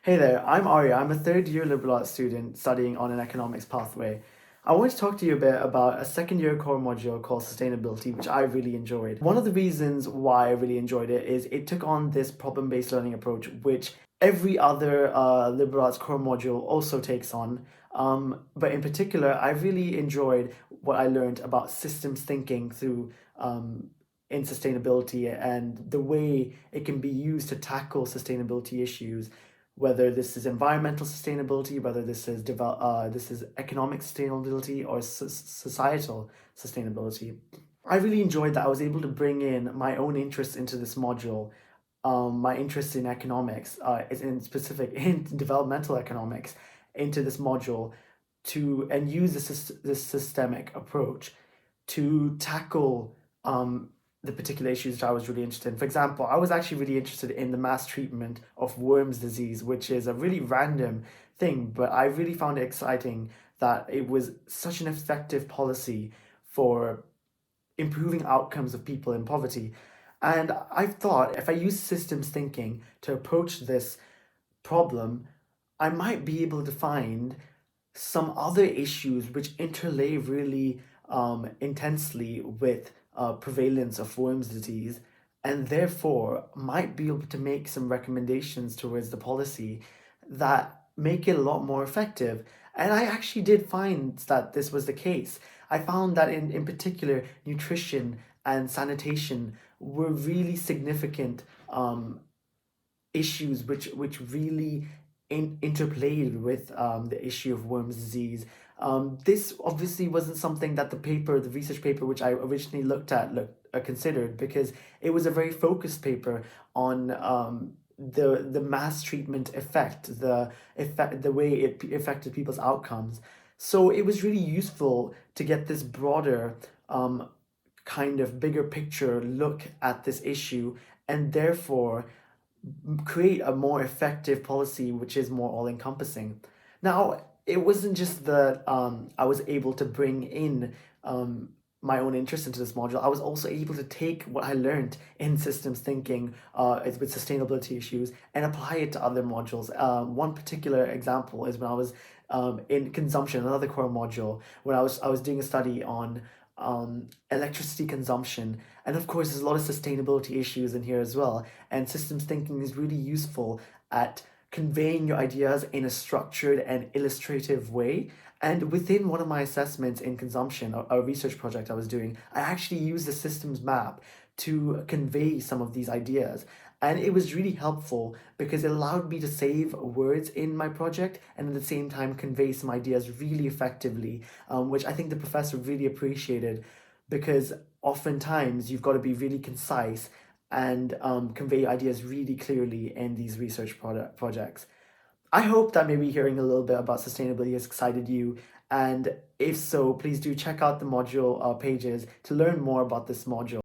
Hey there, I'm Arya. I'm a third year liberal arts student studying on an economics pathway. I want to talk to you a bit about a second year core module called sustainability, which I really enjoyed. One of the reasons why I really enjoyed it is it took on this problem based learning approach, which every other liberal arts core module also takes on. But in particular, I really enjoyed what I learned about systems thinking through in sustainability and the way it can be used to tackle sustainability issues, whether this is environmental sustainability, whether this is economic sustainability or societal sustainability. I really enjoyed that I was able to bring in my own interests into this module. My interest in economics, is in specific in developmental economics, into this module and use this systemic approach to tackle the particular issues that I was really interested in. For example, I was actually really interested in the mass treatment of Worms disease, which is a really random thing, but I really found it exciting that it was such an effective policy for improving outcomes of people in poverty. And I thought if I use systems thinking to approach this problem, I might be able to find some other issues which interlay really intensely with prevalence of Worms disease, and therefore might be able to make some recommendations towards the policy that make it a lot more effective. And I actually did find that this was the case. I found that in particular, nutrition and sanitation were really significant issues which really interplayed with the issue of Worms disease. This obviously wasn't something that the research paper which I originally considered, because it was a very focused paper on the mass treatment effect, the way it affected people's outcomes. So it was really useful to get this broader kind of bigger picture look at this issue, and therefore create a more effective policy which is more all-encompassing. Now, it wasn't just that I was able to bring in my own interest into this module. I was also able to take what I learned in systems thinking with sustainability issues and apply it to other modules. One particular example is when I was in consumption, another core module, when I was doing a study on electricity consumption. And of course, there's a lot of sustainability issues in here as well. And systems thinking is really useful at conveying your ideas in a structured and illustrative way. And within one of my assessments in consumption, a research project I was doing, I actually used the systems map to convey some of these ideas. And it was really helpful because it allowed me to save words in my project and at the same time convey some ideas really effectively, which I think the professor really appreciated, because oftentimes you've got to be really concise and convey ideas really clearly in these research projects. I hope that maybe hearing a little bit about sustainability has excited you, and if so, please do check out the module pages to learn more about this module.